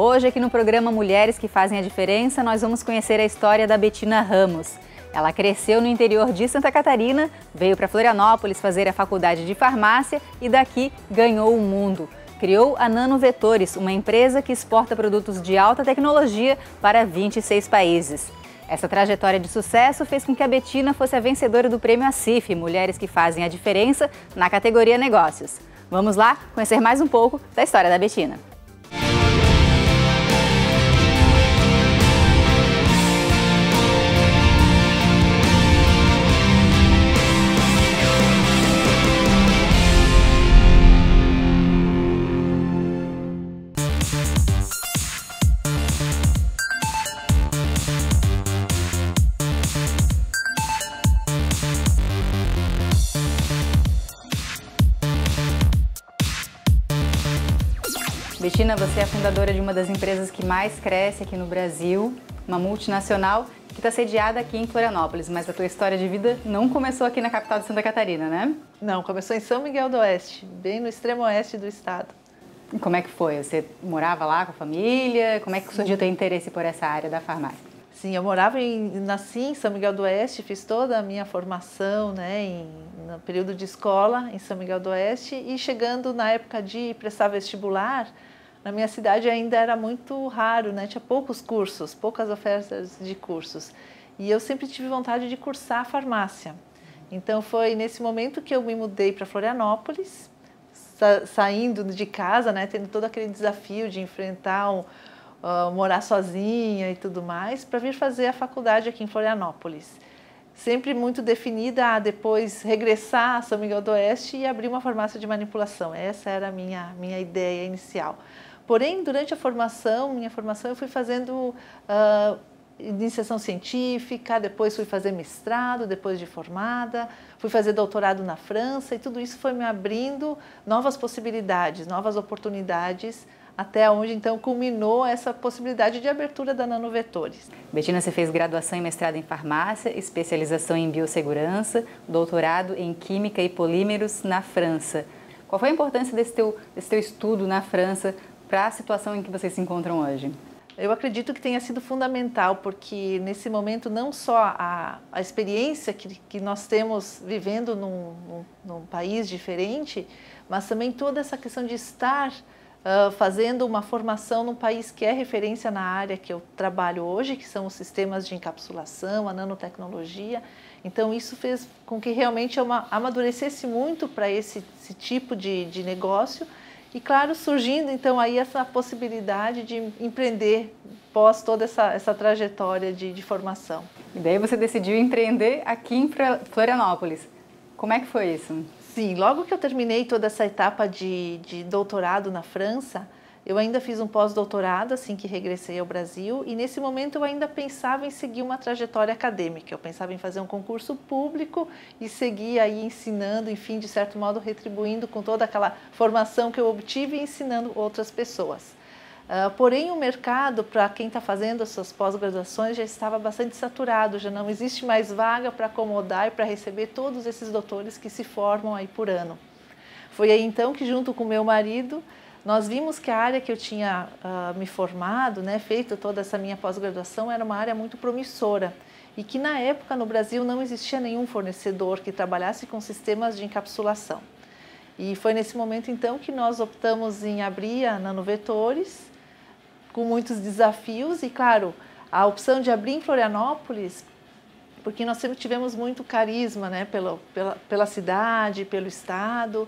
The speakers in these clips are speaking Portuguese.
Hoje, aqui no programa Mulheres que Fazem a Diferença, nós vamos conhecer a história da Betina Ramos. Ela cresceu no interior de Santa Catarina, veio para Florianópolis fazer a faculdade de farmácia e daqui ganhou o mundo. Criou a Nanovetores, uma empresa que exporta produtos de alta tecnologia para 26 países. Essa trajetória de sucesso fez com que a Betina fosse a vencedora do prêmio ACIF, Mulheres que Fazem a Diferença, na categoria Negócios. Vamos lá conhecer mais um pouco da história da Betina. Betina, você é a fundadora de uma das empresas que mais cresce aqui no Brasil, uma multinacional que está sediada aqui em Florianópolis, mas a tua história de vida não começou aqui na capital de Santa Catarina, né? Não, começou em São Miguel do Oeste, bem no extremo oeste do estado. E como é que foi? Você morava lá com a família? Como é que surgiu o teu interesse por essa área da farmácia? Sim, eu nasci em São Miguel do Oeste, fiz toda a minha formação, no período de escola em São Miguel do Oeste e chegando na época de prestar vestibular, na minha cidade ainda era muito raro, tinha poucos cursos, poucas ofertas de cursos. E eu sempre tive vontade de cursar farmácia. Então foi nesse momento que eu me mudei para Florianópolis, saindo de casa, tendo todo aquele desafio de enfrentar morar sozinha e tudo mais, para vir fazer a faculdade aqui em Florianópolis. Sempre muito definida a depois regressar a São Miguel do Oeste e abrir uma farmácia de manipulação. Essa era a minha ideia inicial. Porém, durante minha formação, eu fui fazendo iniciação científica, depois fui fazer mestrado, depois de formada, fui fazer doutorado na França e tudo isso foi me abrindo novas possibilidades, novas oportunidades, até onde então culminou essa possibilidade de abertura da Nanovetores. Betina, você fez graduação e mestrado em farmácia, especialização em biossegurança, doutorado em química e polímeros na França. Qual foi a importância desse teu estudo na França para a situação em que vocês se encontram hoje? Eu acredito que tenha sido fundamental, porque nesse momento não só a experiência que nós temos vivendo num país diferente, mas também toda essa questão de estar fazendo uma formação num país que é referência na área que eu trabalho hoje, que são os sistemas de encapsulação, a nanotecnologia. Então isso fez com que realmente eu amadurecesse muito para esse tipo de negócio. E claro, surgindo então aí essa possibilidade de empreender pós toda essa trajetória de formação. E daí você decidiu empreender aqui em Florianópolis. Como é que foi isso? Sim, logo que eu terminei toda essa etapa de doutorado na França, eu ainda fiz um pós-doutorado assim que regressei ao Brasil e nesse momento eu ainda pensava em seguir uma trajetória acadêmica. Eu pensava em fazer um concurso público e seguir aí ensinando, enfim, de certo modo retribuindo com toda aquela formação que eu obtive e ensinando outras pessoas. Porém, o mercado para quem está fazendo as suas pós-graduações já estava bastante saturado, já não existe mais vaga para acomodar e para receber todos esses doutores que se formam aí por ano. Foi aí então que junto com meu marido nós vimos que a área que eu tinha me formado, feito toda essa minha pós-graduação, era uma área muito promissora e que na época no Brasil não existia nenhum fornecedor que trabalhasse com sistemas de encapsulação. E foi nesse momento então que nós optamos em abrir a Nanovetores, com muitos desafios e claro, a opção de abrir em Florianópolis, porque nós sempre tivemos muito carisma pela cidade, pelo estado.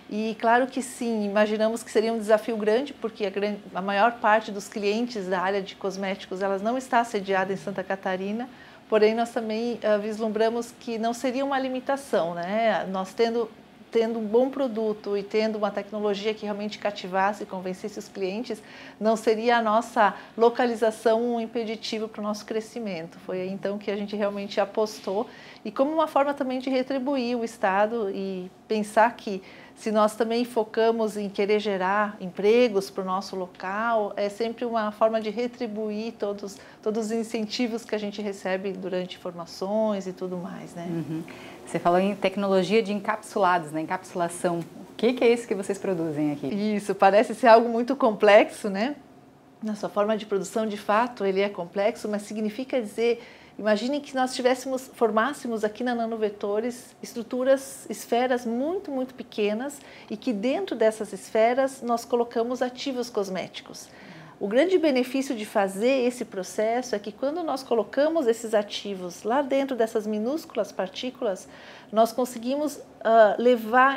E claro que sim, imaginamos que seria um desafio grande, porque a maior parte dos clientes da área de cosméticos elas não está sediada em Santa Catarina, porém nós também vislumbramos que não seria uma limitação, nós tendo um bom produto e tendo uma tecnologia que realmente cativasse e convencesse os clientes, não seria a nossa localização um impeditivo para o nosso crescimento. Foi aí então que a gente realmente apostou e como uma forma também de retribuir o Estado e pensar que se nós também focamos em querer gerar empregos para o nosso local, é sempre uma forma de retribuir todos os incentivos que a gente recebe durante formações e tudo mais, Uhum. Você falou em tecnologia de encapsulados, encapsulação. O que é isso que vocês produzem aqui? Isso, parece ser algo muito complexo, Na sua forma de produção, de fato, ele é complexo, mas significa dizer, imagine que nós formássemos aqui na Nanovetores estruturas, esferas muito, muito pequenas e que dentro dessas esferas nós colocamos ativos cosméticos. O grande benefício de fazer esse processo é que quando nós colocamos esses ativos lá dentro dessas minúsculas partículas, nós conseguimos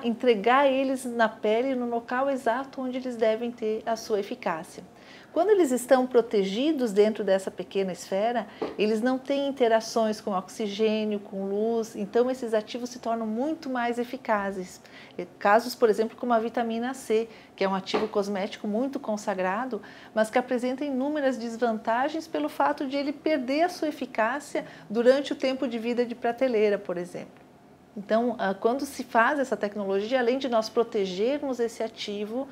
entregar eles na pele, no local exato onde eles devem ter a sua eficácia. Quando eles estão protegidos dentro dessa pequena esfera, eles não têm interações com oxigênio, com luz, então esses ativos se tornam muito mais eficazes. Casos, por exemplo, como a vitamina C, que é um ativo cosmético muito consagrado, mas que apresenta inúmeras desvantagens pelo fato de ele perder a sua eficácia durante o tempo de vida de prateleira, por exemplo. Então, quando se faz essa tecnologia, além de nós protegermos esse ativo,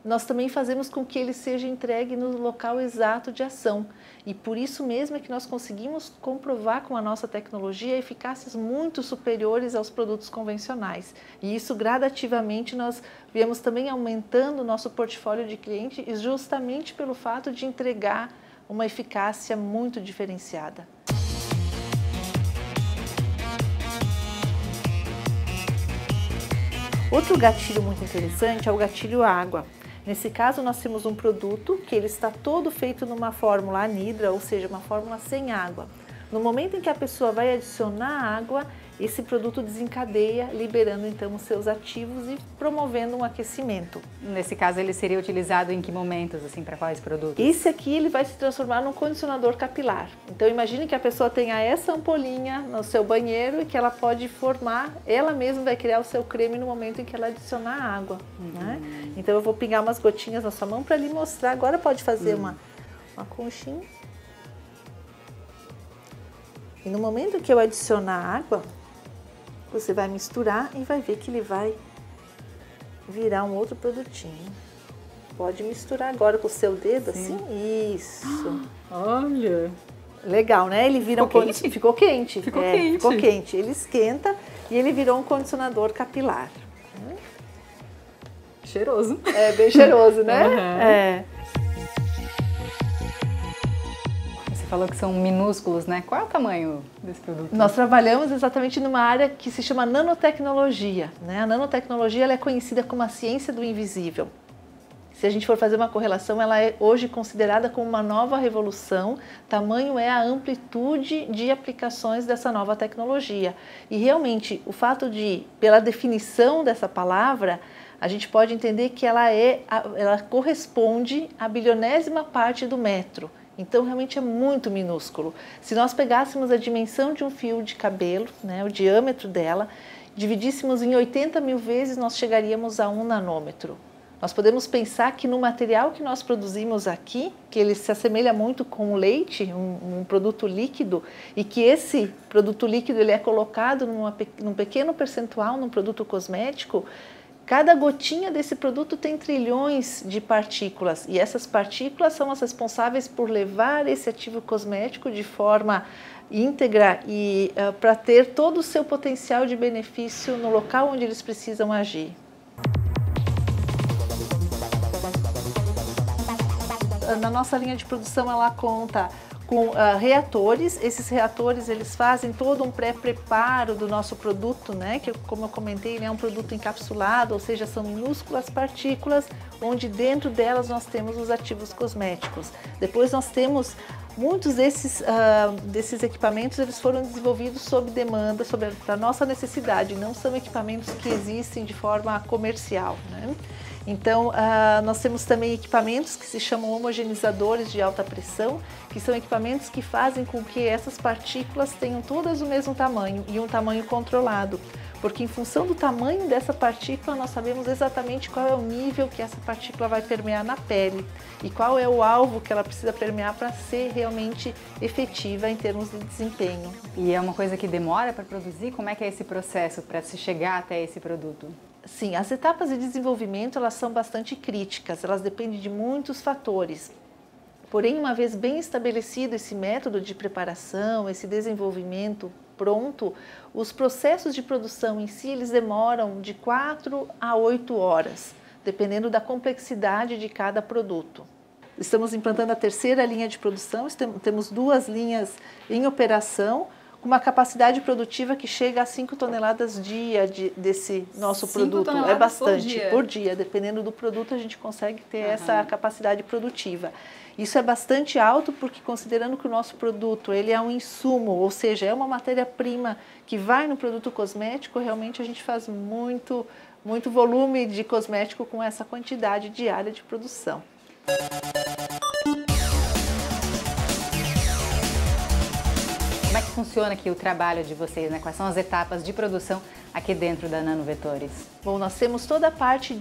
nós também fazemos com que ele seja entregue no local exato de ação. E por isso mesmo é que nós conseguimos comprovar com a nossa tecnologia eficácias muito superiores aos produtos convencionais. E isso gradativamente nós viemos também aumentando o nosso portfólio de clientes justamente pelo fato de entregar uma eficácia muito diferenciada. Outro gatilho muito interessante é o gatilho água. Nesse caso, nós temos um produto que ele está todo feito numa fórmula anidra, ou seja, uma fórmula sem água. No momento em que a pessoa vai adicionar água, esse produto desencadeia, liberando então os seus ativos e promovendo um aquecimento. Nesse caso, ele seria utilizado em que momentos, assim, para quais produtos? Esse aqui ele vai se transformar num condicionador capilar. Então imagine que a pessoa tenha essa ampolinha no seu banheiro e que ela pode formar, ela mesma vai criar o seu creme no momento em que ela adicionar água. Né? Então eu vou pingar umas gotinhas na sua mão para lhe mostrar. Agora pode fazer uma conchinha. E no momento que eu adicionar água, você vai misturar e vai ver que ele vai virar um outro produtinho. Pode misturar agora com o seu dedo, assim. Isso. Olha! Legal, né? Ele vira Ficou quente? Ficou quente. Ficou quente. Ele esquenta e ele virou um condicionador capilar. Cheiroso. É bem cheiroso, né? É. Falou que são minúsculos, né? Qual é o tamanho desse produto? Nós trabalhamos exatamente numa área que se chama nanotecnologia, né? A nanotecnologia ela é conhecida como a ciência do invisível. Se a gente for fazer uma correlação, ela é hoje considerada como uma nova revolução. Tamanho é a amplitude de aplicações dessa nova tecnologia. E realmente, o fato de, pela definição dessa palavra, a gente pode entender que ela corresponde à bilionésima parte do metro. Então, realmente é muito minúsculo. Se nós pegássemos a dimensão de um fio de cabelo, né, o diâmetro dela, dividíssemos em 80 mil vezes, nós chegaríamos a 1 nanômetro. Nós podemos pensar que no material que nós produzimos aqui, que ele se assemelha muito com o leite, um produto líquido, e que esse produto líquido ele é colocado num pequeno percentual, num produto cosmético, cada gotinha desse produto tem trilhões de partículas e essas partículas são as responsáveis por levar esse ativo cosmético de forma íntegra e para ter todo o seu potencial de benefício no local onde eles precisam agir. Na nossa linha de produção ela conta com reatores. Esses reatores eles fazem todo um pré-preparo do nosso produto, né? Que como eu comentei, ele é um produto encapsulado, ou seja, são minúsculas partículas onde dentro delas nós temos os ativos cosméticos. Depois nós temos muitos desses equipamentos, eles foram desenvolvidos sob demanda, sobre a nossa necessidade, não são equipamentos que existem de forma comercial, né? Então, nós temos também equipamentos que se chamam homogeneizadores de alta pressão, que são equipamentos que fazem com que essas partículas tenham todas o mesmo tamanho e um tamanho controlado. Porque em função do tamanho dessa partícula, nós sabemos exatamente qual é o nível que essa partícula vai permear na pele e qual é o alvo que ela precisa permear para ser realmente efetiva em termos de desempenho. E é uma coisa que demora para produzir? Como é que é esse processo para se chegar até esse produto? Sim, as etapas de desenvolvimento elas são bastante críticas, elas dependem de muitos fatores. Porém, uma vez bem estabelecido esse método de preparação, esse desenvolvimento pronto, os processos de produção em si eles demoram de 4 a 8 horas, dependendo da complexidade de cada produto. estamos implantando a terceira linha de produção, temos 2 linhas em operação, com uma capacidade produtiva que chega a 5 toneladas dia desse nosso produto. É bastante, por dia. Dependendo do produto, a gente consegue ter essa capacidade produtiva. Isso é bastante alto porque, considerando que o nosso produto ele é um insumo, ou seja, é uma matéria-prima que vai no produto cosmético, realmente a gente faz muito volume de cosmético com essa quantidade diária de produção. Como é que funciona aqui o trabalho de vocês, né? Quais são as etapas de produção aqui dentro da Nanovetores? Bom, nós temos toda a parte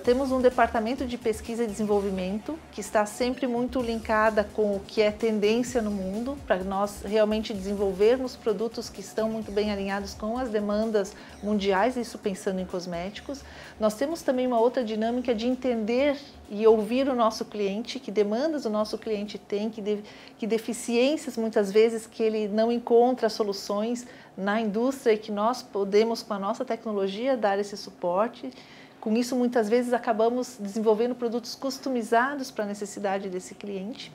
temos um departamento de pesquisa e desenvolvimento que está sempre muito linkada com o que é tendência no mundo, para nós realmente desenvolvermos produtos que estão muito bem alinhados com as demandas mundiais, isso pensando em cosméticos. Nós temos também uma outra dinâmica de entender e ouvir o nosso cliente, que demandas o nosso cliente tem, que deficiências muitas vezes que ele não encontra soluções na indústria e que nós podemos, com a nossa tecnologia, dar esse suporte. Com isso, muitas vezes, acabamos desenvolvendo produtos customizados para a necessidade desse cliente.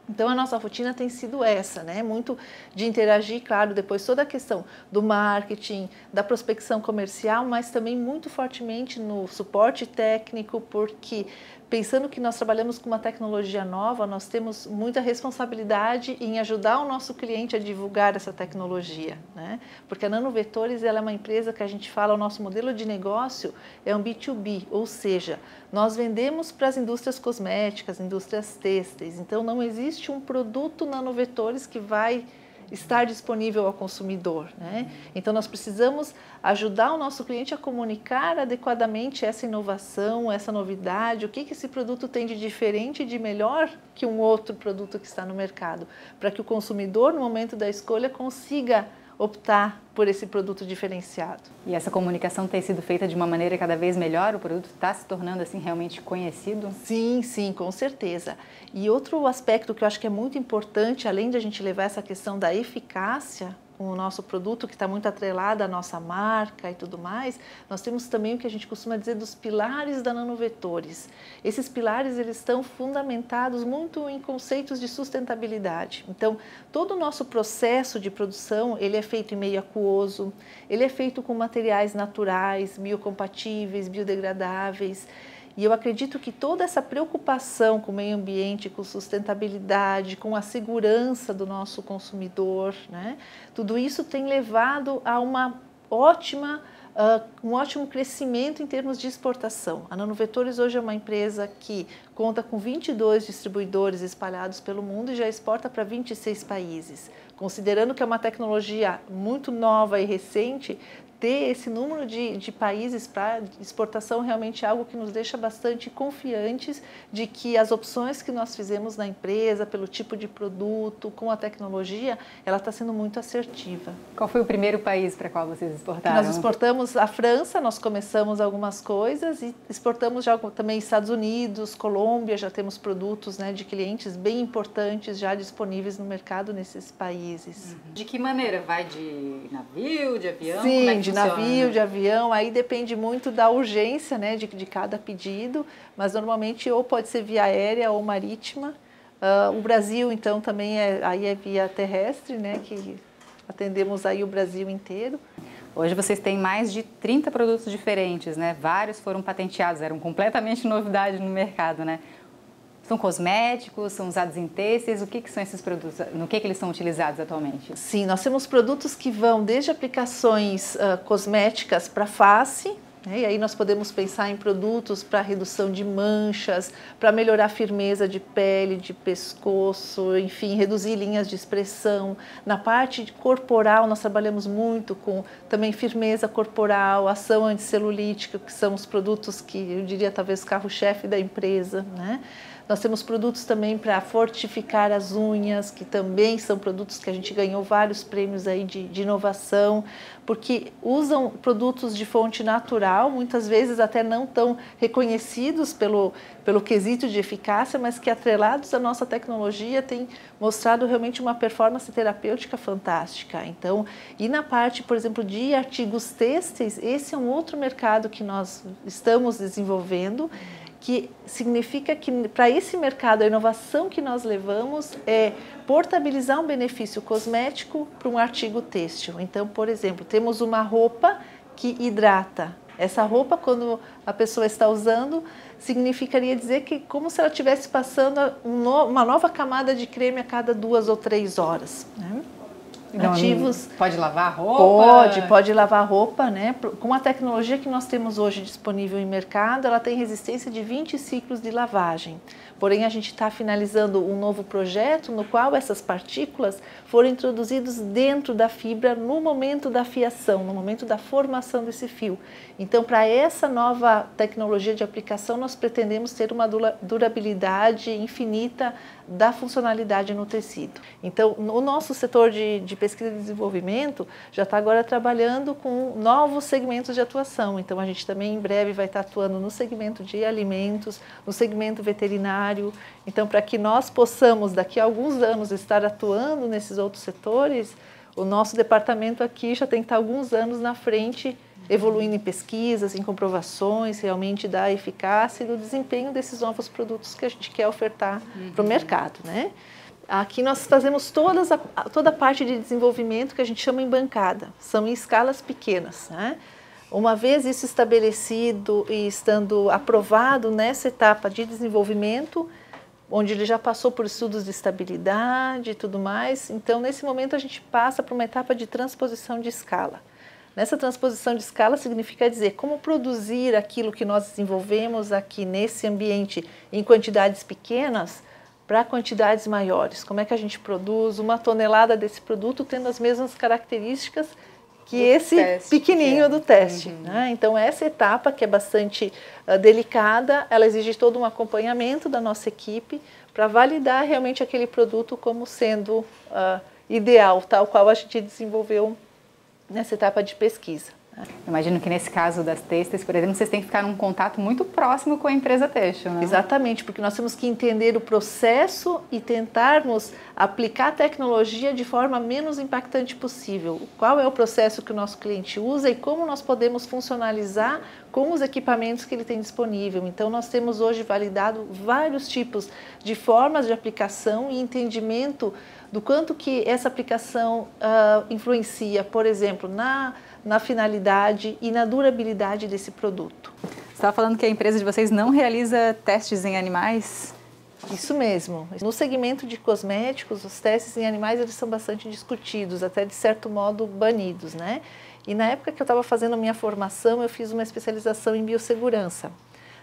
Então, a nossa rotina tem sido essa, né? Muito de interagir, claro, depois toda a questão do marketing, da prospecção comercial, mas também muito fortemente no suporte técnico, porque pensando que nós trabalhamos com uma tecnologia nova, nós temos muita responsabilidade em ajudar o nosso cliente a divulgar essa tecnologia, né? Porque a Nanovetores ela é uma empresa que a gente fala, o nosso modelo de negócio é um B2B, ou seja, nós vendemos para as indústrias cosméticas, indústrias têxteis, então não existe um produto Nanovetores que vai estar disponível ao consumidor, né? Então nós precisamos ajudar o nosso cliente a comunicar adequadamente essa inovação, essa novidade, o que esse produto tem de diferente e de melhor que um outro produto que está no mercado, para que o consumidor, no momento da escolha, consiga optar por esse produto diferenciado. E essa comunicação tem sido feita de uma maneira cada vez melhor? O produto está se tornando assim realmente conhecido? Sim, sim, com certeza. E outro aspecto que eu acho que é muito importante, além de a gente levar essa questão da eficácia com o nosso produto, que está muito atrelado à nossa marca e tudo mais, nós temos também o que a gente costuma dizer dos pilares da Nanovetores. Esses pilares eles estão fundamentados muito em conceitos de sustentabilidade. Então, todo o nosso processo de produção, ele é feito em meio aquoso, ele é feito com materiais naturais, biocompatíveis, biodegradáveis. E eu acredito que toda essa preocupação com o meio ambiente, com sustentabilidade, com a segurança do nosso consumidor, né? Tudo isso tem levado a um ótimo crescimento em termos de exportação. A Nanovetores hoje é uma empresa que conta com 22 distribuidores espalhados pelo mundo e já exporta para 26 países. Considerando que é uma tecnologia muito nova e recente, ter esse número de países para exportação realmente é algo que nos deixa bastante confiantes de que as opções que nós fizemos na empresa, pelo tipo de produto, com a tecnologia, ela está sendo muito assertiva. Qual foi o primeiro país para qual vocês exportaram? Nós exportamos a França, nós começamos algumas coisas e exportamos já também Estados Unidos, Colômbia, já temos produtos, né, de clientes bem importantes já disponíveis no mercado nesses países. De que maneira? Vai de navio, de avião? Sim, como é que de navio, de avião, aí depende muito da urgência, né, de cada pedido, mas normalmente ou pode ser via aérea ou marítima. O Brasil, então, também é via terrestre, né, que atendemos aí o Brasil inteiro. Hoje vocês têm mais de 30 produtos diferentes, né? Vários foram patenteados, eram completamente novidade no mercado, né? São cosméticos, são usados em têxteis, o que são esses produtos, no que eles são utilizados atualmente? Sim, nós temos produtos que vão desde aplicações cosméticas para face, né? E aí nós podemos pensar em produtos para redução de manchas, para melhorar a firmeza de pele, de pescoço, enfim, reduzir linhas de expressão. Na parte corporal nós trabalhamos muito com também firmeza corporal, ação anticelulítica, que são os produtos que eu diria talvez carro-chefe da empresa, né? Nós temos produtos também para fortificar as unhas, que também são produtos que a gente ganhou vários prêmios aí de inovação, porque usam produtos de fonte natural, muitas vezes até não tão reconhecidos pelo quesito de eficácia, mas que atrelados à nossa tecnologia têm mostrado realmente uma performance terapêutica fantástica. Então, e na parte, por exemplo, de artigos têxteis, esse é um outro mercado que nós estamos desenvolvendo, que significa que para esse mercado a inovação que nós levamos é portabilizar um benefício cosmético para um artigo têxtil. Então, por exemplo, temos uma roupa que hidrata. Essa roupa, quando a pessoa está usando, significaria dizer que como se ela estivesse passando uma nova camada de creme a cada 2 ou 3 horas. Né? Então, ativos. Pode lavar a roupa? Pode lavar a roupa, né? Com a tecnologia que nós temos hoje disponível em mercado, ela tem resistência de 20 ciclos de lavagem. Porém, a gente está finalizando um novo projeto no qual essas partículas foram introduzidas dentro da fibra no momento da fiação, no momento da formação desse fio. Então, para essa nova tecnologia de aplicação, nós pretendemos ter uma durabilidade infinita da funcionalidade no tecido. Então, o nosso setor de pesquisa e desenvolvimento já está agora trabalhando com novos segmentos de atuação. Então, a gente também em breve vai estar atuando no segmento de alimentos, no segmento veterinário. Então, para que nós possamos, daqui a alguns anos, estar atuando nesses outros setores, o nosso departamento aqui já tem que estar alguns anos na frente, evoluindo em pesquisas, em comprovações, realmente da eficácia e do desempenho desses novos produtos que a gente quer ofertar para o mercado, né? Aqui nós fazemos toda a parte de desenvolvimento que a gente chama em bancada, são em escalas pequenas, né? Uma vez isso estabelecido e estando aprovado nessa etapa de desenvolvimento, onde ele já passou por estudos de estabilidade e tudo mais, então nesse momento a gente passa para uma etapa de transposição de escala. Nessa transposição de escala significa dizer como produzir aquilo que nós desenvolvemos aqui nesse ambiente em quantidades pequenas para quantidades maiores. Como é que a gente produz 1 tonelada desse produto tendo as mesmas características que esse pequenininho do teste. Né? Então, essa etapa, que é bastante delicada, ela exige todo um acompanhamento da nossa equipe para validar realmente aquele produto como sendo ideal, tal qual a gente desenvolveu nessa etapa de pesquisa. Imagino que nesse caso das têxteis, por exemplo, vocês têm que ficar num contato muito próximo com a empresa têxtil, né? Exatamente, porque nós temos que entender o processo e tentarmos aplicar a tecnologia de forma menos impactante possível. Qual é o processo que o nosso cliente usa e como nós podemos funcionalizar com os equipamentos que ele tem disponível. Então, nós temos hoje validado vários tipos de formas de aplicação e entendimento do quanto que essa aplicação influencia, por exemplo, na finalidade e na durabilidade desse produto. Você estava falando que a empresa de vocês não realiza testes em animais? Isso mesmo. No segmento de cosméticos, os testes em animais eles são bastante discutidos, até de certo modo banidos, né? E na época que eu estava fazendo a minha formação, eu fiz uma especialização em biossegurança.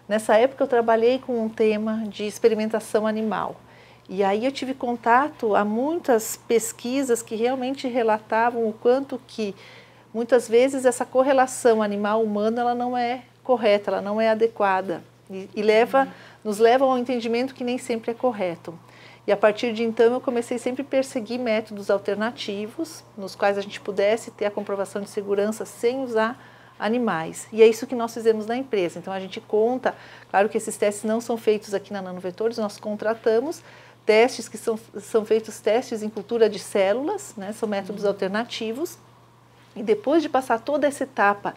Nessa época eu trabalhei com um tema de experimentação animal. E aí eu tive contato a muitas pesquisas que realmente relatavam o quanto que muitas vezes essa correlação animal-humano ela não é correta, ela não é adequada e nos leva ao entendimento que nem sempre é correto. E a partir de então eu comecei sempre a perseguir métodos alternativos nos quais a gente pudesse ter a comprovação de segurança sem usar animais. E é isso que nós fizemos na empresa. Então a gente conta, claro que esses testes não são feitos aqui na Nanovetores, nós contratamos testes que são feitos testes em cultura de células, né? São métodos alternativos. E depois de passar toda essa etapa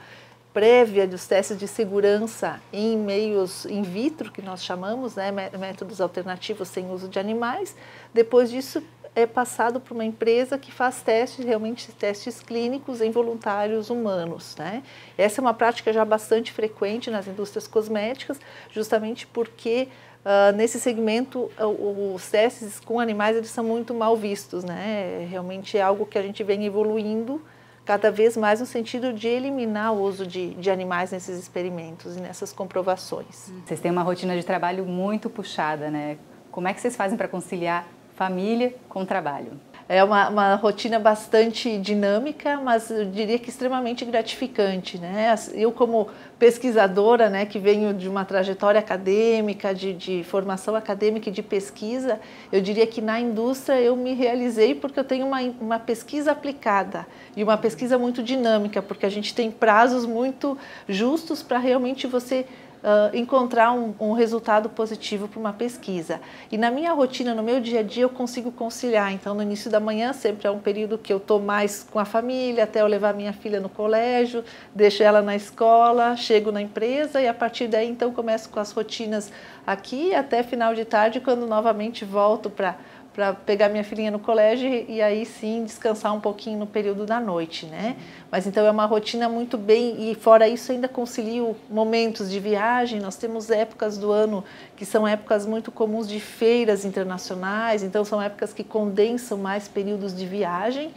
prévia dos testes de segurança em meios in vitro, que nós chamamos, né? Métodos alternativos sem uso de animais, depois disso é passado para uma empresa que faz testes, realmente testes clínicos em voluntários humanos, né? Essa é uma prática já bastante frequente nas indústrias cosméticas, justamente porque nesse segmento os testes com animais eles são muito mal vistos, né? Realmente é algo que a gente vem evoluindo cada vez mais no sentido de eliminar o uso de animais nesses experimentos e nessas comprovações. Vocês têm uma rotina de trabalho muito puxada, né? Como é que vocês fazem para conciliar família com trabalho? É uma rotina bastante dinâmica, mas eu diria que extremamente gratificante, né? Eu como pesquisadora, né, que venho de uma trajetória acadêmica, de formação acadêmica e de pesquisa, eu diria que na indústria eu me realizei porque eu tenho uma pesquisa aplicada e uma pesquisa muito dinâmica, porque a gente tem prazos muito justos para realmente você encontrar um resultado positivo para uma pesquisa. E na minha rotina, no meu dia a dia, eu consigo conciliar. Então, no início da manhã, sempre é um período que eu estou mais com a família, até eu levar minha filha no colégio, deixo ela na escola, chego na empresa e a partir daí, então, começo com as rotinas aqui até final de tarde, quando novamente volto para pegar minha filhinha no colégio e aí sim descansar um pouquinho no período da noite, né? Mas então é uma rotina muito bem, e fora isso ainda concilio momentos de viagem. Nós temos épocas do ano que são épocas muito comuns de feiras internacionais, então são épocas que condensam mais períodos de viagem.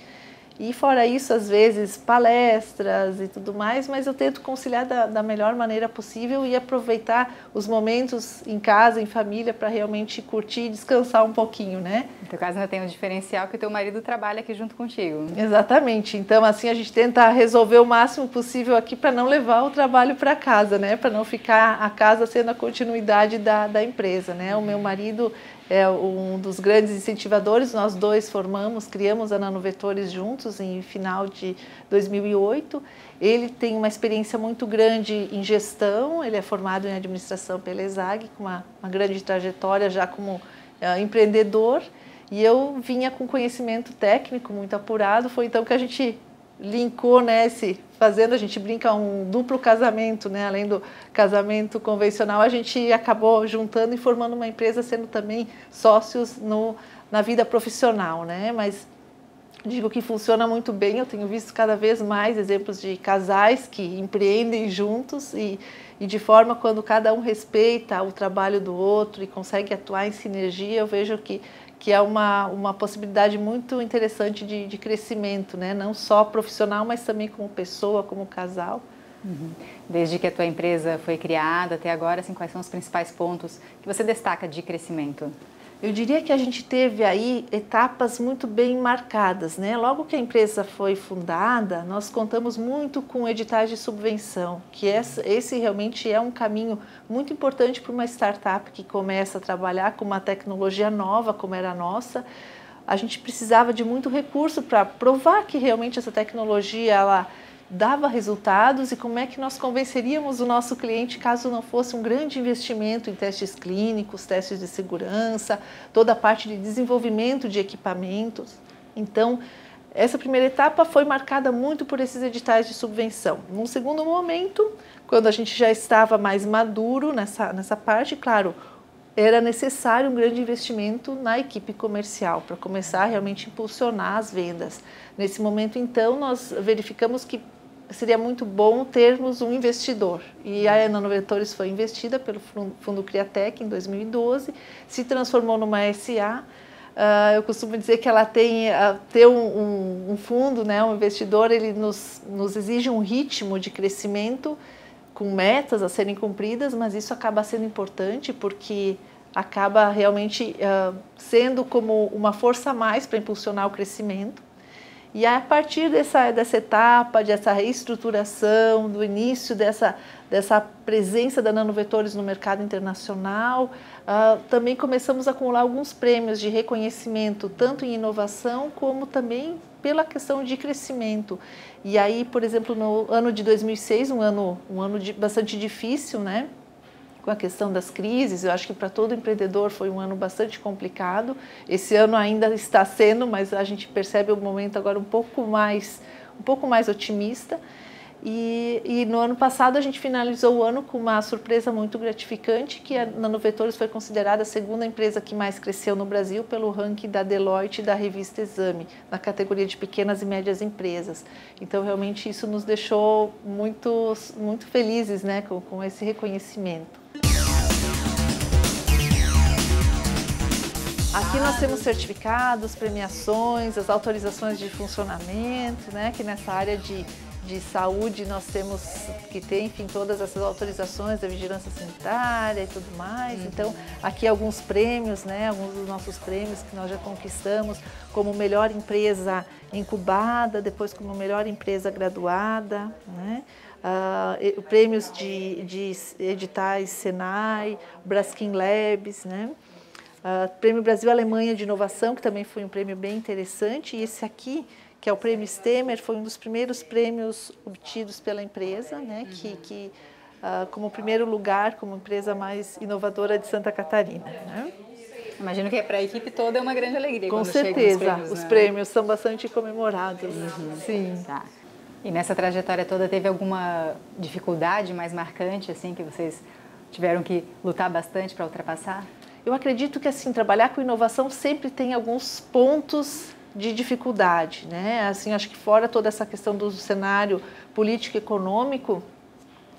E fora isso, às vezes, palestras e tudo mais, mas eu tento conciliar da melhor maneira possível e aproveitar os momentos em casa, em família, para realmente curtir e descansar um pouquinho, né? No teu caso ainda tem um diferencial que o teu marido trabalha aqui junto contigo. Exatamente. Então, assim, a gente tenta resolver o máximo possível aqui para não levar o trabalho para casa, né? Para não ficar a casa sendo a continuidade da empresa, né? O meu marido é um dos grandes incentivadores, nós dois criamos a Nanovetores juntos em final de 2008. Ele tem uma experiência muito grande em gestão, ele é formado em administração pela ESAG, com uma grande trajetória já como empreendedor, e eu vinha com conhecimento técnico muito apurado. Foi então que a gente linkou, né, a gente brinca um duplo casamento, né, além do casamento convencional, a gente acabou juntando e formando uma empresa, sendo também sócios na vida profissional, né, mas digo que funciona muito bem. Eu tenho visto cada vez mais exemplos de casais que empreendem juntos e de forma, quando cada um respeita o trabalho do outro e consegue atuar em sinergia, eu vejo que é uma possibilidade muito interessante de crescimento, né? Não só profissional, mas também como pessoa, como casal. Uhum. Desde que a tua empresa foi criada até agora, assim, quais são os principais pontos que você destaca de crescimento? Eu diria que a gente teve aí etapas muito bem marcadas, né? Logo que a empresa foi fundada, nós contamos muito com editais de subvenção, que esse realmente é um caminho muito importante para uma startup que começa a trabalhar com uma tecnologia nova, como era a nossa. A gente precisava de muito recurso para provar que realmente essa tecnologia ela dava resultados, e como é que nós convenceríamos o nosso cliente caso não fosse um grande investimento em testes clínicos, testes de segurança, toda a parte de desenvolvimento de equipamentos. Então, essa primeira etapa foi marcada muito por esses editais de subvenção. Num segundo momento, quando a gente já estava mais maduro nessa parte, claro, era necessário um grande investimento na equipe comercial para começar a realmente impulsionar as vendas. Nesse momento, então, nós verificamos que seria muito bom termos um investidor. E a Nanovetores foi investida pelo Fundo Criatec em 2012, se transformou numa SA. Eu costumo dizer que ela ter um fundo, né, um investidor, ele nos exige um ritmo de crescimento com metas a serem cumpridas, mas isso acaba sendo importante porque acaba realmente sendo como uma força a mais para impulsionar o crescimento. E a partir dessa etapa, dessa reestruturação, do início dessa presença da Nanovetores no mercado internacional, também começamos a acumular alguns prêmios de reconhecimento, tanto em inovação como também pela questão de crescimento. E aí, por exemplo, no ano de 2006, um ano bastante difícil, né? Com a questão das crises, eu acho que para todo empreendedor foi um ano bastante complicado. Esse ano ainda está sendo, mas a gente percebe o momento agora um pouco mais otimista. E no ano passado a gente finalizou o ano com uma surpresa muito gratificante, que a Nanovetores foi considerada a segunda empresa que mais cresceu no Brasil pelo ranking da Deloitte e da revista Exame, na categoria de pequenas e médias empresas. Então, realmente, isso nos deixou muito felizes, né, com esse reconhecimento. Aqui nós temos certificados, premiações, as autorizações de funcionamento, né, que nessa área de saúde nós temos que ter, enfim, todas essas autorizações da vigilância sanitária e tudo mais. Então, aqui alguns prêmios, né, alguns dos nossos prêmios que nós já conquistamos, como melhor empresa incubada, depois como melhor empresa graduada, né? Prêmios de editais Senai, Braskem Labs, né? Prêmio Brasil-Alemanha de Inovação, que também foi um prêmio bem interessante, e esse aqui, que é o Prêmio Stemer, foi um dos primeiros prêmios obtidos pela empresa, né, que como primeiro lugar, como empresa mais inovadora de Santa Catarina, né? Imagino que para a equipe toda é uma grande alegria. Com quando certeza, chegam os prêmios, os prêmios são bastante comemorados. Sim. Tá. E nessa trajetória toda teve alguma dificuldade mais marcante, assim, que vocês tiveram que lutar bastante para ultrapassar? Eu acredito que, assim, trabalhar com inovação sempre tem alguns pontos de dificuldade, né? Assim, acho que fora toda essa questão do cenário político e econômico,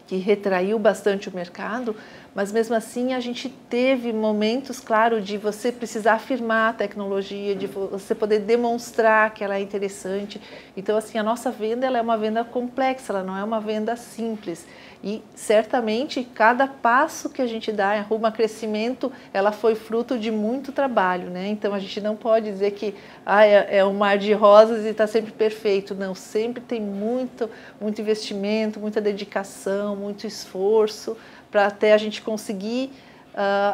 que retraiu bastante o mercado, mas mesmo assim a gente teve momentos, claro, de você precisar afirmar a tecnologia, de você poder demonstrar que ela é interessante. Então, assim, a nossa venda, ela é uma venda complexa, ela não é uma venda simples. E certamente cada passo que a gente dá rumo a crescimento, ela foi fruto de muito trabalho, né? Então a gente não pode dizer que é um mar de rosas e está sempre perfeito. Não, sempre tem muito investimento, muita dedicação, muito esforço para até a gente conseguir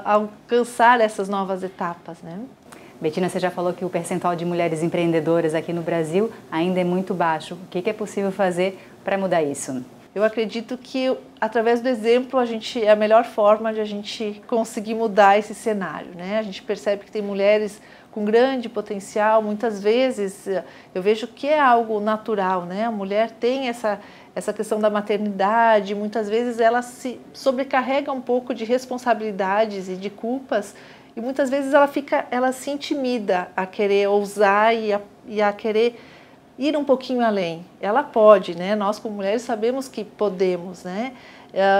alcançar essas novas etapas, né? Betina, você já falou que o percentual de mulheres empreendedoras aqui no Brasil ainda é muito baixo. O que é possível fazer para mudar isso? Eu acredito que, através do exemplo, é a melhor forma de a gente conseguir mudar esse cenário, né? A gente percebe que tem mulheres com grande potencial, muitas vezes eu vejo que é algo natural, né? A mulher tem essa questão da maternidade, muitas vezes ela se sobrecarrega um pouco de responsabilidades e de culpas, e muitas vezes ela se intimida a querer ousar e a querer ir um pouquinho além. Ela pode, né? Nós como mulheres sabemos que podemos, né?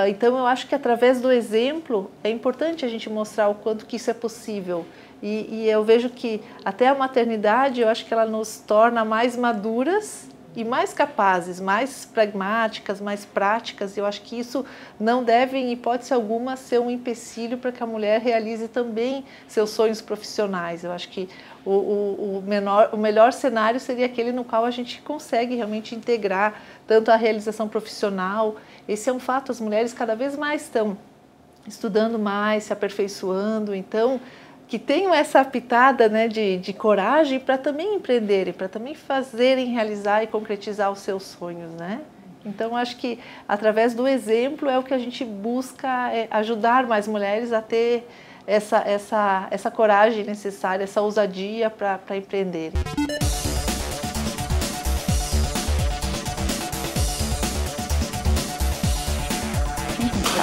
Então eu acho que através do exemplo é importante a gente mostrar o quanto que isso é possível. E eu vejo que até a maternidade, eu acho que ela nos torna mais maduras e mais capazes, mais pragmáticas, mais práticas. Eu acho que isso não deve, em hipótese alguma, ser um empecilho para que a mulher realize também seus sonhos profissionais. Eu acho que o melhor cenário seria aquele no qual a gente consegue realmente integrar tanto a realização profissional. Esse é um fato, as mulheres cada vez mais estão estudando mais, se aperfeiçoando, então que tenham essa pitada, né, de coragem para também empreenderem, para também fazerem, realizar e concretizar os seus sonhos, né? Então, acho que através do exemplo é o que a gente busca ajudar mais mulheres a ter essa coragem necessária, essa ousadia para empreenderem.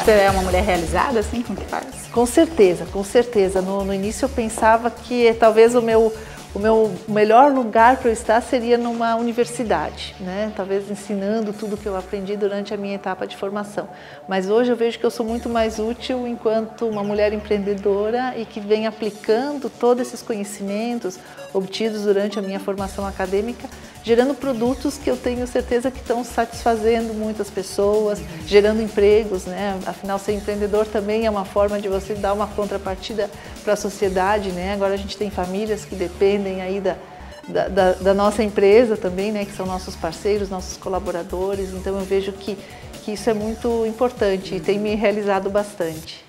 Você é uma mulher realizada, assim, com o que faz? Com certeza, com certeza. No início eu pensava que talvez o meu melhor lugar para eu estar seria numa universidade, né? Talvez ensinando tudo que eu aprendi durante a minha etapa de formação. Mas hoje eu vejo que eu sou muito mais útil enquanto uma mulher empreendedora e que vem aplicando todos esses conhecimentos obtidos durante a minha formação acadêmica, gerando produtos que eu tenho certeza que estão satisfazendo muitas pessoas, gerando empregos, né? Afinal, ser empreendedor também é uma forma de você dar uma contrapartida para a sociedade, né? Agora a gente tem famílias que dependem aí da nossa empresa também, né? Que são nossos parceiros, nossos colaboradores. Então eu vejo que isso é muito importante e tem me realizado bastante.